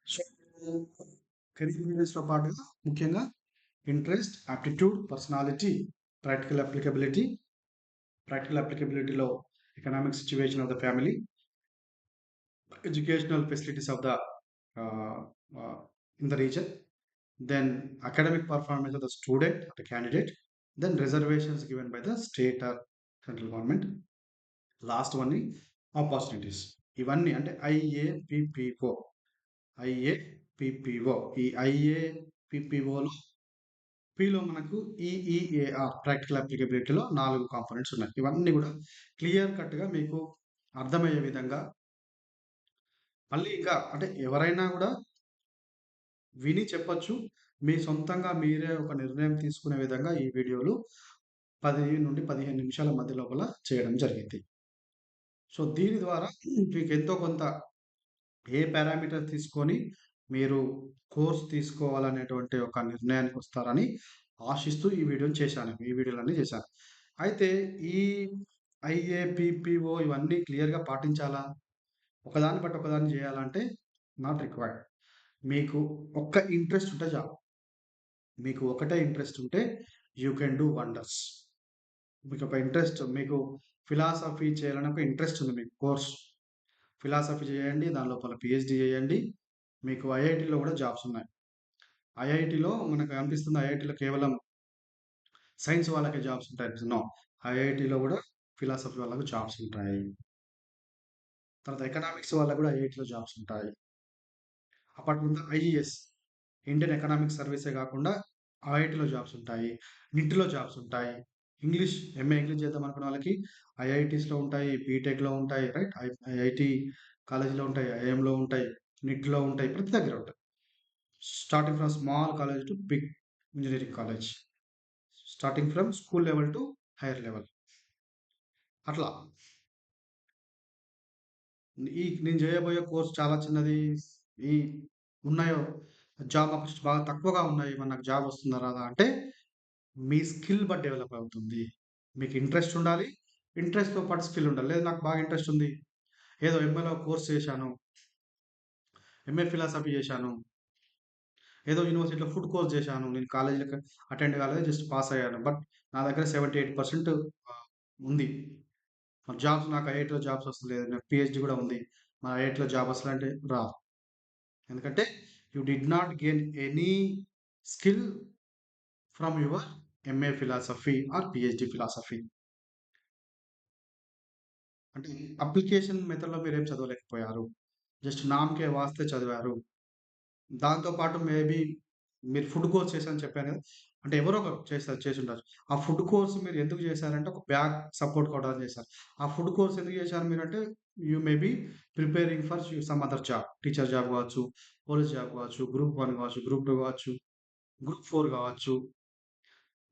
So, career గైడెన్స్‌తో పాటుగా ముఖ్యంగా interest, aptitude, personality, practical applicability, practical అప్లికబిలిటీలో economic situation of the family, educational facilities of the uh, uh, in the region, then academic performance of the student or the candidate, then reservations given by the state or central government. Last one opportunities. ఇవన్నీ అంటే ఐఏపిపిఓ, ఐఏపిపిఓ, ఈ ఐఏపిపిఓలో పిలో మనకు ఈఈఏఆర్ practical అప్లికబిలిటీలో 4 components ఉన్నాయి. ఇవన్నీ కూడా clear కట్‌గా మీకు అర్థమయ్యే విధంగా, మళ్ళీ ఇంకా అంటే ఎవరైనా కూడా విని చెప్పొచ్చు. మీ సొంతంగా మీరే ఒక నిర్ణయం తీసుకునే విధంగా ఈ వీడియోలు 10-15 నిమిషాల మధ్య లోపల చేయడం జరిగింది. సో, దీని ద్వారా మీకు ఎంతో కొంత ఏ పారామీటర్ తీసుకొని మీరు కోర్స్ తీసుకోవాలనేటువంటి ఒక నిర్ణయానికి వస్తారని ఆశిస్తూ ఈ వీడియోలన్నీ చేశాను. అయితే ఈ ఐఏపీపీఓ ఇవన్నీ క్లియర్‌గా పాటించాలా? ఒకదాన్ని బట్టి ఒకదాన్ని చేయాలంటే నాట్ రిక్వైర్డ్. మీకు ఒక్క ఇంట్రెస్ట్ ఉంటే చాలు. మీకు ఒకటే ఇంట్రెస్ట్ ఉంటే యూ కెన్ డూ వండర్స్. మీకొక ఇంట్రెస్ట్, మీకు ఫిలాసఫీ చేయాలని ఒక ఇంట్రెస్ట్ ఉంది మీకు కోర్స్. ఫిలాసఫీ చేయండి. దాని లోపల పీహెచ్‌డీ చేయండి. మీకు ఐఐటీలో కూడా జాబ్స్ ఉన్నాయి. ఐఐటీలో మనకు అనిపిస్తుంది ఐఐటీలో కేవలం సైన్స్ వాళ్ళకే జాబ్స్ ఉంటాయి. నో. ఐఐటీలో కూడా ఫిలాసఫీ వాళ్ళకి జాబ్స్ ఉంటాయి. తర్వాత ఎకనామిక్స్ వాళ్ళకి కూడా ఐఐటీలో జాబ్స్ ఉంటాయి. Apart from the IES, Indian economic సర్వీసే కాకుండా ఐఐటీలో జాబ్స్ ఉంటాయి. నిట్‌లో జాబ్స్ ఉంటాయి. ఎంఏ ఇంగ్లీష్ చేద్దాం అనుకున్న వాళ్ళకి ఐఐటీస్‌లో ఉంటాయి. బీటెక్‌లో ఉంటాయి. రైట్? ఐఐటీ కాలేజ్‌లో ఉంటాయి. ఐఐఎంలో ఉంటాయి. నిట్‌లో ఉంటాయి. ప్రతి దగ్గర ఉంటాయి. Starting from small college to big engineering college. Starting from school level to higher level. అట్లా నేను చేయబోయే కోర్స్ చాలా చిన్నది. ఈ ఉన్నాయో జాబ్ ఆపర్చునిటీస్ బాగా తక్కువగా ఉన్నాయి. మరి నాకు జాబ్ వస్తుందా రాదా అంటే మీ స్కిల్ బట్టి డెవలప్ అవుతుంది. మీకు ఇంట్రెస్ట్ ఉండాలి. ఇంట్రెస్ట్‌తో పాటు స్కిల్ ఉండాలి. లేదు నాకు బాగా ఇంట్రెస్ట్ ఉంది. ఏదో ఎంఏలో కోర్స్ చేశాను. ఎంఏ ఫిలాసఫీ చేశాను. ఏదో యూనివర్సిటీలో ఫుడ్ కోర్స్ చేశాను. నేను కాలేజీలకి అటెండ్ కాలేదు. జస్ట్ పాస్ అయ్యాను. బట్ నా దగ్గర 78% ఉంది. మరి జాబ్స్ నాకు ఐఐటీలో జాబ్స్ వస్తలేదు. నాకు పీహెచ్‌డీ కూడా ఉంది. మరి ఐఐటీలో జాబ్ వస్తదంటే రాదు. ఎందుకంటే you did not gain any skill from your MA philosophy or PhD philosophy. అంటే అప్లికేషన్ మెథడ్‌లో మీరేం చదవలేకపోయారు. జస్ట్ నామ్‌కే వాస్తే చదివారు. దాంతో పాటు మేబీ మీరు ఫుడ్ కోర్స్ చేశానని చెప్పాను కదా! అంటే ఎవరో ఒకరు చేసుండొచ్చు. ఆ ఫుడ్ కోర్స్ మీరు ఎందుకు చేశారంటే ఒక బ్యాక్ సపోర్ట్ కోవడానికి చేశారు. ఆ ఫుడ్ కోర్స్ ఎందుకు చేశారు మీరంటే you may be preparing for some other job. Teacher job కావచ్చు, పోలీస్ జాబ్ కావచ్చు, గ్రూప్ 1 కావచ్చు, గ్రూప్ 2 కావచ్చు, గ్రూప్ 4 కావచ్చు.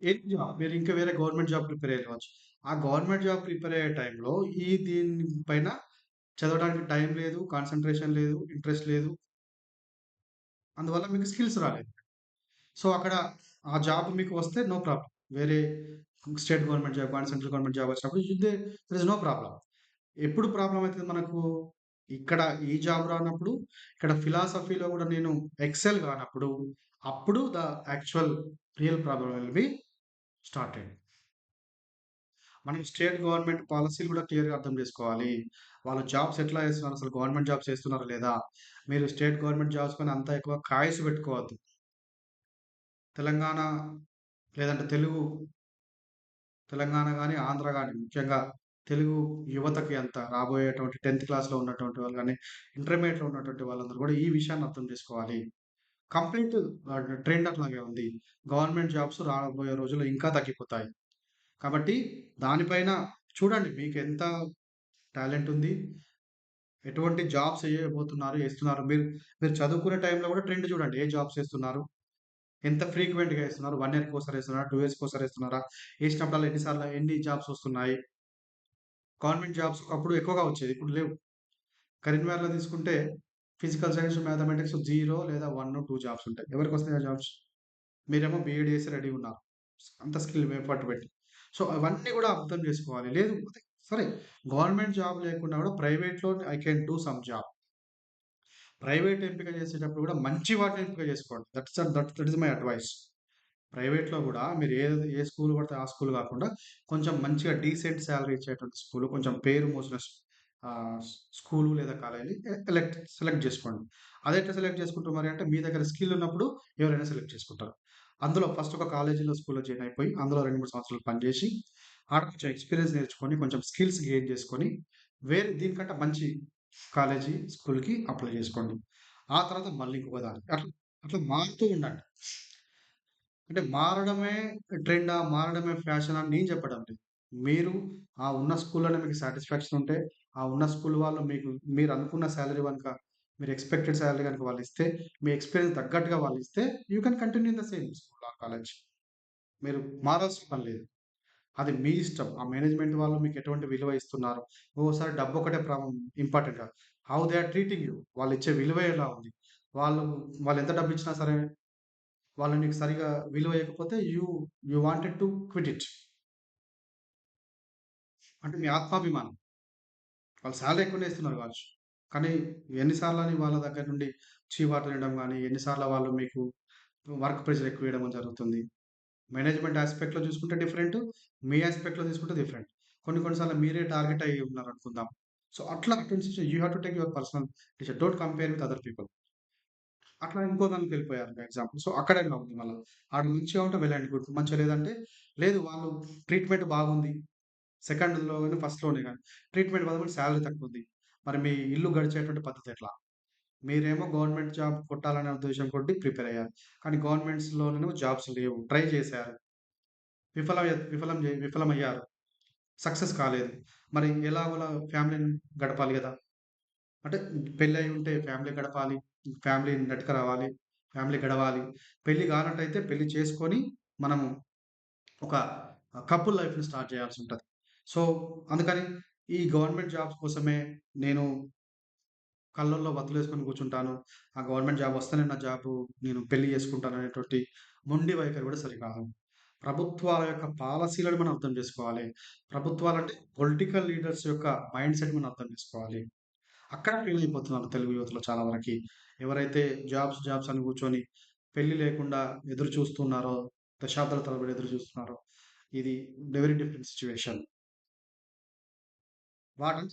ఏది జాబ్ మీరు ఇంకా వేరే గవర్నమెంట్ జాబ్ ప్రిపేర్ అయ్యి కావచ్చు. ఆ గవర్నమెంట్ జాబ్ ప్రిపేర్ అయ్యే టైంలో దీని పైన చదవడానికి టైం లేదు, కాన్సంట్రేషన్ లేదు, ఇంట్రెస్ట్ లేదు. అందువల్ల మీకు స్కిల్స్ రాలేదు. సో, అక్కడ ఆ జాబ్ మీకు వస్తే నో ప్రాబ్లమ్. వేరే స్టేట్ గవర్నమెంట్ జాబ్ కానీ, సెంట్రల్ గవర్నమెంట్ జాబ్ వచ్చినప్పుడు దేర్ ఇస్ నో ప్రాబ్లమ్. ఎప్పుడు ప్రాబ్లమ్ అయితది మనకు? ఇక్కడ ఈ జాబ్ రానప్పుడు, ఇక్కడ ఫిలాసఫీలో కూడా నేను ఎక్సెల్ కానప్పుడు, అప్పుడు actual real problem will be started. మనం స్టేట్ గవర్నమెంట్ పాలిసీలు కూడా క్లియర్‌గా అర్థం చేసుకోవాలి. వాళ్ళు జాబ్స్ ఎట్లా చేస్తున్నారు? అసలు గవర్నమెంట్ జాబ్స్ చేస్తున్నారా లేదా? మీరు స్టేట్ గవర్నమెంట్ జాబ్స్ పైన అంత ఎక్కువ కాయస్ పెట్టుకోవద్దు. తెలంగాణ లేదంటే తెలంగాణ గాని, ఆంధ్ర గాని ముఖ్యంగా తెలుగు యువతకి అంత రాబోయేటువంటి 10థ్ క్లాస్‌లో ఉన్నటువంటి వాళ్ళు గాని, ఇంటర్మీడియేట్‌లో ఉన్నటువంటి వాళ్ళందరూ కూడా ఈ విషయాన్ని అర్థం చేసుకోవాలి. కంప్లీట్ ట్రెండ్ అట్లాగే ఉంది. గవర్నమెంట్ జాబ్స్ రాబోయే రోజుల్లో ఇంకా తగ్గిపోతాయి. కాబట్టి దానిపైన చూడండి మీకెంత టాలెంట్ ఉంది. ఎటువంటి జాబ్స్ ఏస్తున్నారు. మీరు మీరు చదువుకునే టైంలో కూడా ట్రెండ్ చూడండి. ఏ జాబ్స్ ఏస్తున్నారు? ఎంత ఫ్రీక్వెంట్‌గా ఏస్తున్నారు? 1 ఇయర్‌కోసారి ఏస్తున్నారా? 2 ఇయర్స్‌కోసారి ఏస్తున్నారా? ఏసినప్పుడల్లా ఎన్ని జాబ్స్ వస్తున్నాయి? గవర్నమెంట్ జాబ్స్ ఒకప్పుడు ఎక్కువగా వచ్చేది. ఇప్పుడు లేవు. కరీంనగర్‌లో తీసుకుంటే ఫిజికల్ సైన్స్, మ్యాథమెటిక్స్ 0 లేదా 1, 2 జాబ్స్ ఉంటాయి. ఎవరికొస్తాయి ఆ జాబ్స్? మీరేమో బీఈడీ చేసి రెడీగా ఉన్నారు. అంత స్కిల్ ఎఫర్ట్ పెట్టి. సో, అవన్నీ కూడా అర్థం చేసుకోవాలి. లేదు సరే గవర్నమెంట్ జాబ్ లేకున్నా కూడా ప్రైవేట్‌లో I can do some job. Private ఎంపిక చేసేటప్పుడు కూడా మంచి వాటిని ఎంపిక చేసుకోండి. That is my advice. ప్రైవేట్‌లో గూడా మీరు ఏ స్కూల్ పడితే ఆ స్కూల్ గాకుండా, కొంచెం మంచిగా డీసెంట్ సాలరీ ఇచ్చేటువంటి స్కూలు, కొంచెం పేరు మోసిన ఆహ్, స్కూలు లేదా కాలేజీ సెలెక్ట్ జేసుకోండి. అదెట్లా సెలెక్ట్ చేసుకుంటారు మరి అంటే, మీ దగ్గర స్కిల్ ఉన్నప్పుడు ఎవరైనా సెలెక్ట్ చేసుకుంటారు. అందులో ఫస్ట్ ఒక కాలేజీలో, స్కూల్‌లో జాయిన్ అయిపోయి, అందులో 2, 3 సంవత్సరాలు పనిజేసి, ఆడ కొంచెం ఎక్స్‌పీరియన్స్ నేర్చుకొని, కొంచెం స్కిల్స్ గెయిన్ చేసుకొని, వేరే దీనికంటే మంచి కాలేజీ, స్కూల్‌కి అప్లై జేసుకోండి. ఆ తర్వాత మళ్ళీ ఇంకొక దానికి. అట్లా అట్లా మారుతూ ఉండండి. అంటే మారడమే ట్రెండా? మారడమే ఫ్యాషనా అని నేను చెప్పడం లేదు. మీరు ఆ ఉన్న స్కూల్‌లోనే మీకు సాటిస్ఫాక్షన్ ఉంటే, ఆ ఉన్న స్కూల్ వాళ్ళు మీకు మీరనుకున్న సాలరీ గనుక, మీరు ఎక్స్‌పెక్టెడ్ సాలరీ గనుక వాళ్ళిస్తే, మీ ఎక్స్‌పీరియన్స్ తగ్గట్టుగా వాళ్ళిస్తే, you can continue in the same school or college. మీరు మారాల్సిన పని లేదు. అది మీ ఇష్టం. ఆ మేనేజ్‌మెంట్ వాళ్ళు మీకు ఎటువంటి విలువ ఇస్తున్నారు. ఒక్కోసారి డబ్బొక్కటే ఇంపార్టెంట్ కాదు. How they are treating you. వాళ్ళిచ్చే విలువ ఎలా ఉంది? వాళ్ళు వాళ్ళెంత డబ్బిచ్చినా సరే, వాళ్ళు నీకు సరిగ్గా విలువ ఇయ్యకపోతే you wanted to quit it. అంటే మీ ఆత్మాభిమానం. వాళ్ళు సాలరీ ఎక్కువనే ఇస్తున్నారు కావచ్చు. కానీ ఎన్ని సార్లని వాళ్ళ దగ్గర నుండి చీవాట్లు వినడం గాని, ఎన్ని సార్లు వాళ్ళు మీకు వర్క్ ప్రెషర్ ఎక్కువ ఇయడం జరుగుతుంది. మేనేజ్‌మెంట్ యాస్పెక్ట్‌లో చూసుకుంటే డిఫరెంటు. మీ యాస్పెక్ట్‌లో తీసుకుంటే డిఫరెంట్. కొన్ని సార్లు మీరే టార్గెట్ అయ్యి ఉన్నారనుకుందాం. సో, అట్లా అటువంటి situation you have to take your personal decision. Don't compare with other people. అట్లా ఇంకో దానికెళ్ళిపోయారు ఎగ్జాంపుల్. సో, అక్కడ ఎలా ఉంది మళ్ళా? ఆడ మంచిగా ఉంటే వెల్ అండ్ గుడ్. మంచిగా లేదంటే, లేదు వాళ్ళు ట్రీట్‌మెంట్ బాగుంది. సెకండ్‌లో గాని, ఫస్ట్‌లోనే గాని. ట్రీట్‌మెంట్ బాగుంది, సాలరీ తక్కువుంది. మరి మీ ఇల్లు గడిచేటువంటి పద్ధతి ఎట్లా? మీరేమో గవర్నమెంట్ జాబ్ కొట్టాలనే ఉద్దేశ్యం కొద్దీ ప్రిపేర్ అయ్యారు. కానీ గవర్నమెంట్స్‌లోనేమో జాబ్స్ లేవు. ట్రై చేశారు. విఫలమయ్యారు. సక్సెస్ కాలేదు. మరి ఎలాగోలా ఫ్యామిలీని గడపాలి గదా! అంటే పెళ్లయి ఉంటే ఫ్యామిలీ గడపాలి. ఫ్యామిలీ నెట్టుకు రావాలి. ఫ్యామిలీ గడవాలి. పెళ్లి కానట్టయితే పెళ్లి చేసుకొని మనము ఒక కపుల్ లైఫ్‌ని స్టార్ట్ చేయాల్సుంటది. సో, అందుకని ఈ గవర్నమెంట్ జాబ్స్ కోసమే నేను కళ్ళల్లో వత్తులేసుకొని కూర్చుంటాను. ఆ గవర్నమెంట్ జాబ్ వస్తేనే నా జాబు నేను పెళ్లి చేసుకుంటాననేటువంటి మొండి వైఖరి కూడా సరికాదు. ప్రభుత్వాల యొక్క పాలసీలను మనం అర్థం చేసుకోవాలి. ప్రభుత్వాలంటే పొలిటికల్ లీడర్స్ యొక్క మైండ్ సెట్ మనం అర్థం చేసుకోవాలి. అక్కడ ఫెయిల్ అయిపోతున్నారు తెలుగు యువతలో చాలా వరకి. ఎవరైతే జాబ్స్ అని కూర్చొని పెళ్లి లేకుండా ఎదురు చూస్తున్నారో, దశాబ్దాల తరబడి ఎదురు చూస్తున్నారో, ఇది వెరీ డిఫరెంట్ సిట్యుయేషన్. వాటి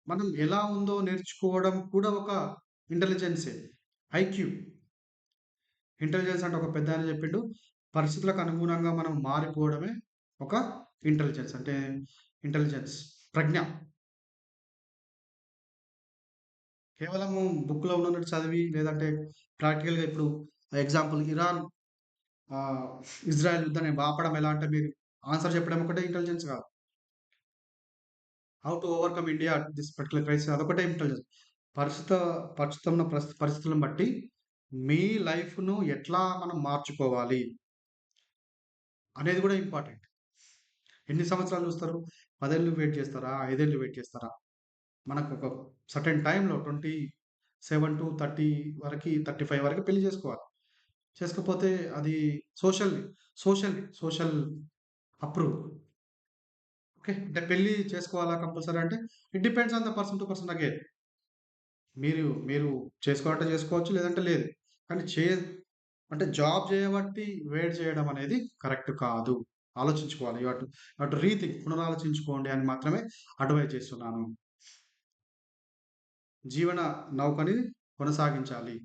మనం ఎలా ఉందో నేర్చుకోవడం కూడా ఒక ఇంటెలిజెన్సే. ఐక్యూ. ఇంటెలిజెన్స్ అంటే ఒక పెద్దాయన చెప్పిండు. పరిస్థితులకు అనుగుణంగా మనం మారిపోవడమే ఒక ఇంటెలిజెన్స్. అంటే ఇంటెలిజెన్స్. ప్రజ్ఞ. కేవలము బుక్‌లో ఉన్నట్టు చదివి లేదంటే ప్రాక్టికల్‌గా ఇప్పుడు ఎగ్జాంపుల్ ఇరాన్ ఆహ్, ఇజ్రాయెల్ యుద్ధాన్ని ఆపడం ఎలా అంటే మీరు ఆన్సర్ చెప్పడం ఒకటే ఇంటెలిజెన్స్ కాదు. How to overcome India this particular crisis అదొకటే ఇంటెలిజెన్స్. పరిస్థిత ప్రస్తుతం ఉన్న పరిస్థితులను బట్టి మీ లైఫ్‌ను ఎట్లా మనం మార్చుకోవాలి అనేది కూడా ఇంపార్టెంట్. ఎన్ని సంవత్సరాలు చూస్తారు? 10 ఏళ్ళు వెయిట్ చేస్తారా? 5 ఏళ్ళు వెయిట్ చేస్తారా? మనకొక సర్టెన్ టైమ్‌లో 27-30 వరకి 35 వరకి పెళ్లి చేసుకోవాలి. చేసుకోపోతే అది సోషల్ సోషల్ అప్రూవ్. ఓకే. అంటే పెళ్లి చేసుకోవాలా కంపల్సరీ అంటే it depends on the person to person again. మీరు చేసుకోవాలంటే చేసుకోవచ్చు. లేదంటే లేదు. కానీ అంటే జాబ్ చేయబట్టి వెయిట్ చేయడం అనేది కరెక్ట్ కాదు. ఆలోచించుకోవాలి. యూ హావ్ టు రీథింక్ పునరాలోచించుకోండి అని మాత్రమే అడ్వైస్ చేస్తున్నాను. జీవన నౌకని కొనసాగించాలి.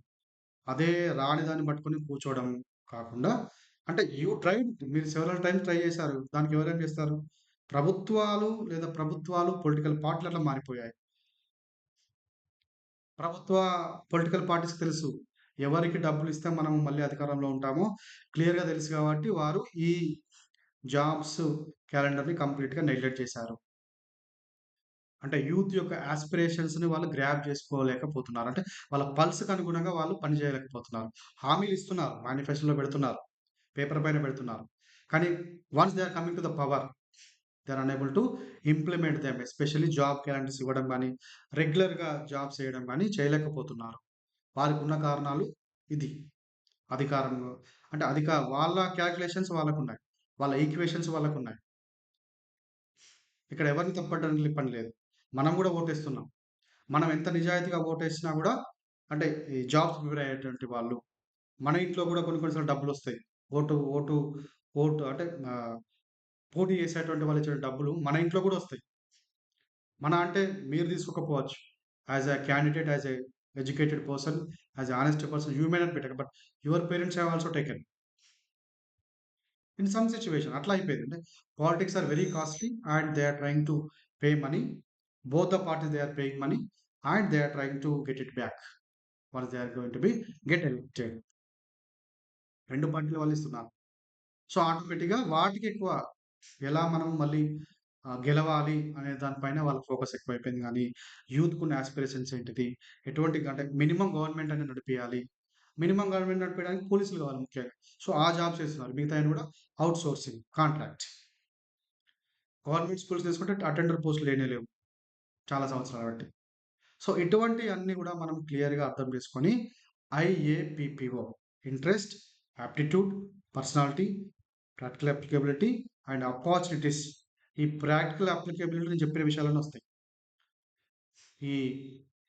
అదే రాని దాన్ని పట్టుకొని కూర్చోవడం కాకుండా అంటే మీరు సెవెరల్ టైమ్స్ ట్రై చేశారు. దానికి ఎవరేం చేస్తారు? ప్రభుత్వాలు పొలిటికల్ పార్టీలు అట్లా మారిపోయాయి. ప్రభుత్వ పొలిటికల్ పార్టీస్‌కి తెలుసు. ఎవరికి డబ్బులిస్తే మనం మళ్ళీ అధికారంలో ఉంటామో క్లియర్‌గా తెలుసు కాబట్టి వారు ఈ జాబ్స్ క్యాలెండర్‌ని కంప్లీట్‌గా నెగ్లెక్ట్ చేశారు. అంటే యూత్ యొక్క యాస్పిరేషన్స్‌ని వాళ్ళు గ్రాబ్ చేసుకోలేకపోతున్నారు. అంటే వాళ్ళ పల్స్‌కి అనుగుణంగా వాళ్ళు పని చేయలేకపోతున్నారు. హామీలిస్తున్నారు. మేనిఫెస్టోలో పెడుతున్నారు. పేపర్ పైన పెడుతున్నారు. కానీ once they are coming to the power they are unable to implement them. Especially job guarantees ఇవ్వడం గాని, రెగ్యులర్‌గా జాబ్స్ చేయడం గాని చేయలేకపోతున్నారు. వారికున్న కారణాలు ఇది. అధికారం అంటే వాళ్ళ కాలిక్యులేషన్స్ వాళ్ళకున్నాయి. వాళ్ళ ఈక్వేషన్స్ వాళ్ళకున్నాయి. ఇక్కడ ఎవరిని తప్పట్టడానికి పని లేదు. మనం గూడా ఓటేస్తున్నాం. మనం ఎంత నిజాయితీగా ఓటేసినా గూడా అంటే ఈ జాబ్స్ ప్రిపేర్ అయ్యేటువంటి వాళ్ళు, మన ఇంట్లో కూడా కొన్ని కొన్ని సార్లు డబ్బులొస్తాయి. ఓటు ఓటు ఓటు అంటే పోటీ చేసేటువంటి వాళ్ళు ఇచ్చే డబ్బులు మన ఇంట్లో కూడా వస్తాయి. అంటే మీరు తీసుకోకపోవచ్చు. As a candidate, as a educated person, as a honest person you may not be taken. But your parents have also taken in some situation. అట్లా అయిపోయింది. అంటే politics are very costly and they are trying to pay money. Both the parties they are paying money and they are trying to get it back once they are going to be get elected. 2 పార్టీల వాళ్ళు ఇస్తున్నారు. So, ఆటోమేటిక్‌గా వాటికి ఎక్కువ ఎలా మనం మళ్ళీ గెలవాలి అనే దాని పైన వాళ్ళ ఫోకస్ ఎక్కువైపోయింది గానీ, యూత్‌కున్న యాస్పిరేషన్స్ ఏంటిది? ఎటువంటి అంటే మినిమమ్ గవర్నమెంట్ అనేది నడిపియాలి. మినిమమ్ గవర్నమెంట్ నడిపియడానికి పోలీసులు కావాలి ముఖ్యంగా. సో, ఆ జాబ్స్ చేస్తున్నారు. మిగతాయన్ని కూడా out sourcing, contract. Government schools తీసుకుంటే అటెండర్ పోస్టులు లేనే లేవు చాలా సంవత్సరాలు బట్టి. సో, ఇటువంటియన్నీ గూడా మనం క్లియర్‌గా అర్థం చేసుకొని IAPPO interest, aptitude, personality, practical applicability and opportunities. ఈ ప్రాక్టికల్ అప్లికేబిలిటీ నేను చెప్పిన విషయాలన్నీ వస్తాయి. ఈ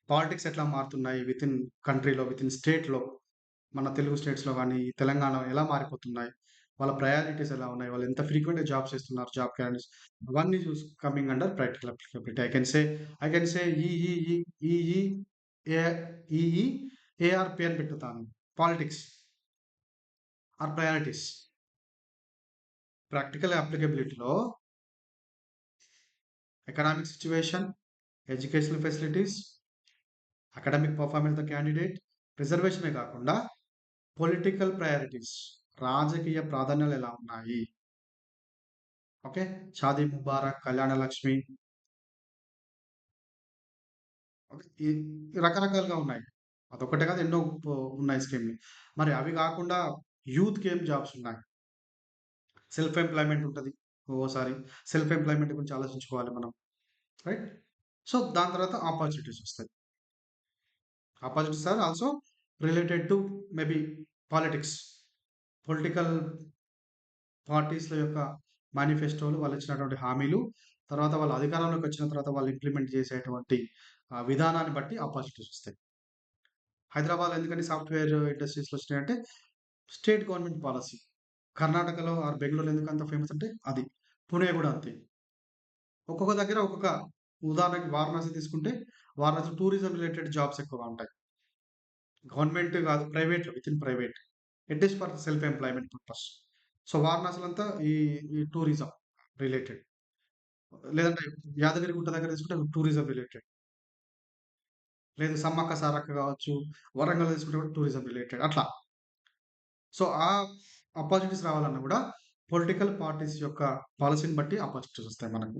పాలిటిక్స్ ఎట్లా మారుతున్నాయి వితిన్ కంట్రీలో, వితిన్ స్టేట్‌లో, మన తెలుగు స్టేట్స్‌లో గాని, తెలంగాణ ఎలా మారిపోతున్నాయి? వాళ్ళ ప్రయారిటీస్ ఎలా ఉన్నాయి? వాళ్ళు ఎంత ఫ్రీక్వెంట్‌గా జాబ్స్ చేస్తున్నారు జాబ్ క్యాండిడేట్స్ అవన్నీ coming under practical applicability. I can say ఈఈ ఏ ఈఈ ఏఆర్‌పీ అని పెట్టుతాను. Politics are priorities. ప్రాక్టికల్ అప్లికేబిలిటీలో economic situation, educational facilities, academic performance of the candidate, రిజర్వేషనే కాకుండా పొలిటికల్ ప్రయారిటీస్, రాజకీయ ప్రాధాన్యాలు ఎలా ఉన్నాయి? ఓకే. షాదీ ముబారక్, కళ్యాణ లక్ష్మి, ఓకే. రకరకాలుగా ఉన్నాయి. అదొక్కటే కాదు ఎన్నో ఉన్నాయి స్కీమ్‌లు. మరి అవి కాకుండా యూత్‌కి ఏం జాబ్స్ ఉన్నాయి? సెల్ఫ్ ఎంప్లాయ్‌మెంట్ ఉంటది. ఒక్కోసారి సెల్ఫ్ ఎంప్లాయ్‌మెంట్ గురించి ఆలోచించుకోవాలి మనం. రైట్? సో, దాని తర్వాత ఆపర్చునిటీస్ వస్తాయి. Opportunities are also related to maybe politics. Political పార్టీస్‌ల యొక్క మేనిఫెస్టోలు, వాళ్ళిచ్చినటువంటి హామీలు, తర్వాత వాళ్ళు అధికారంలోకి వచ్చిన తర్వాత వాళ్ళు ఇంప్లిమెంట్ చేసేటువంటి విధానాన్ని బట్టి ఆపర్చునిటీస్ వస్తాయి. హైదరాబాద్‌లో ఎందుకని సాఫ్ట్‌వేర్ ఇండస్ట్రీస్‌లు వచ్చినాయంటే స్టేట్ గవర్నమెంట్ పాలిసీ. కర్ణాటకలో ఆర్ బెంగుళూరులో ఎందుకంత ఫేమస్ అంటే అది. పుణె గూడా అంతే. ఒక్కొక్క దగ్గర ఒక్కొక్క ఉదాహరణకి వారణాసి తీసుకుంటే వారణాసి టూరిజం రిలేటెడ్ జాబ్స్ ఎక్కువగా ఉంటాయి. గవర్నమెంట్ గాదు ప్రైవేట్‌లో within private. It is for self employment purpose. So, వారణాసిలో అంతా ఈ టూరిజం రిలేటెడ్. లేదంటే యాదగిరిగుట్ట దగ్గర తీసుకుంటే టూరిజం రిలేటెడ్. లేదు సమ్మక్క సారక్క కావచ్చు, వరంగల్ తీసుకుంటే కూడా టూరిజం రిలేటెడ్ అట్లా. సో, ఆ అపార్చునిటీస్ రావాలన్నా గూడా పొలిటికల్ పార్టీస్ యొక్క పాలిసీని బట్టి అపార్చునిటీస్ వస్తాయి మనకు.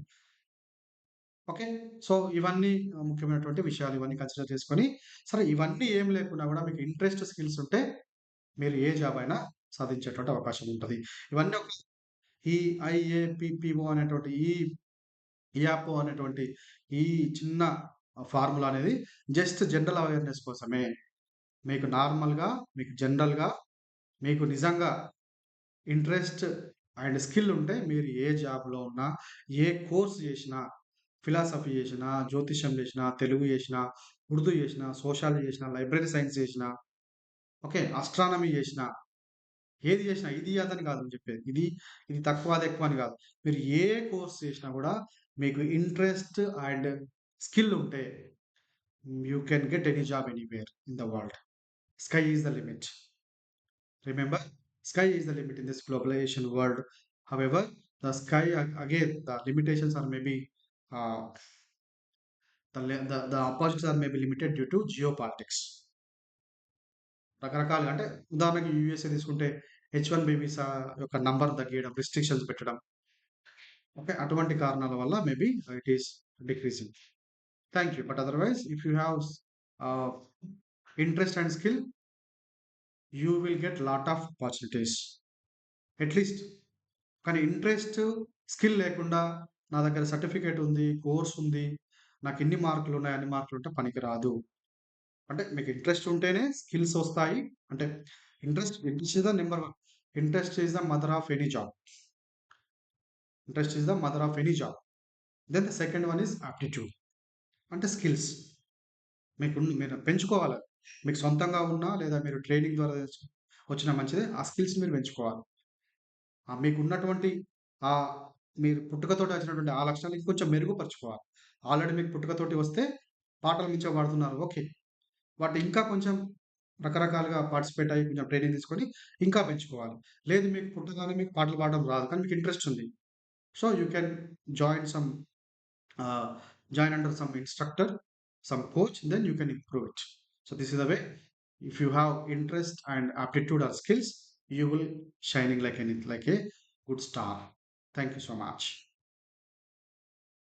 ఓకే. సో, ఇవన్నీ ముఖ్యమైనటువంటి విషయాలు. ఇవన్నీ కన్సిడర్ చేసుకొని, సరే ఇవన్నీ ఏమి లేకున్నా గూడా మీకు ఇంట్రెస్ట్, స్కిల్స్ ఉంటే మీరు ఏ జాబ్ అయినా సాధించేటువంటి అవకాశం ఉంటది. ఇవన్నీ ఒక ఈ ఐఏపీపీఓ అనేటువంటి ఇయాపో అనేటువంటి ఈ చిన్న ఫార్ములా అనేది జస్ట్ జనరల్ అవేర్‌నెస్ కోసమే. మీకు నార్మల్‌గా, మీకు జనరల్‌గా, మీకు నిజంగా ఇంట్రెస్ట్ అండ్ స్కిల్ ఉంటే మీరు ఏ జాబ్‌లో ఉన్నా, ఏ కోర్స్ చేసినా, ఫిలాసఫీ చేసినా, జ్యోతిష్యం చేసినా, తెలుగు చేసినా, ఉర్దూ చేసినా, సోషాలజీ చేసినా, లైబ్రరీ సైన్స్ చేసినా, ఓకే. ఆస్ట్రానమీ చేసినా, ఏది చేసినా ఇది అదని కాదు నేను చెప్పేది. ఇది తక్కువ, అది ఎక్కువ అని కాదు. మీరు ఏ కోర్స్ చేసినా కూడా మీకు ఇంట్రెస్ట్ అండ్ స్కిల్ ఉంటే you can get any job anywhere in the world. Sky is the limit. Remember, sky is the limit in this globalization world. However, the sky again, the limitations are maybe the opportunities are maybe limited due to geopolitics. రకరకాలుగా అంటే ఉదాహరణకి USA తీసుకుంటే H1B visa యొక్క number తగ్గియడం, restrictions పెట్టడం. Okay. అటువంటి కారణాల వల్ల maybe it is decreasing. Thank you. But otherwise if you have ah, interest and skill, you will get lot of opportunities. At least కానీ ఇంట్రెస్ట్, స్కిల్ లేకుండా నా దగ్గర సర్టిఫికేట్ ఉంది, కోర్స్ ఉంది, నాకు ఇన్ని మార్కులున్నాయి, అన్ని మార్కులుంటే పనికిరాదు. అంటే మీకు ఇంట్రెస్ట్ ఉంటేనే స్కిల్స్ వస్తాయి. అంటే interest is the number 1. Interest is the mother of any job. Interest is the mother of any job. The second one is aptitude. అంటే స్కిల్స్. మీరు పెంచుకోవాలి. మీకు సొంతంగా ఉన్నా లేదా మీరు ట్రైనింగ్ ద్వారా వచ్చినా మంచిదే. ఆ స్కిల్స్ మీరు పెంచుకోవాలి. మీకున్నటువంటి ఆహ్, మీరు పుట్టుకతోటి వచ్చినటువంటి ఆ లక్షణాలు ఇంకొంచెం మెరుగుపరుచుకోవాలి. ఆల్రెడీ మీకు పుట్టుకతోటి వస్తే పాటలు మంచిగా పాడుతున్నారు. ఓకే. బట్ ఇంకా కొంచెం రకరకాలుగా పార్టిసిపేట్ అయ్యి కొంచెం ట్రైనింగ్ తీసుకొని ఇంకా పెంచుకోవాలి. లేదు మీకు పుట్టగానే మీకు పాటలు పాడడం రాదు. కానీ మీకు ఇంట్రెస్ట్ ఉంది. So, you can join some uh, join under some instructor, some coach, then you can improve it. So this is the way. If you have interest and aptitude or skills, you will shining like a good star. Thank you so much.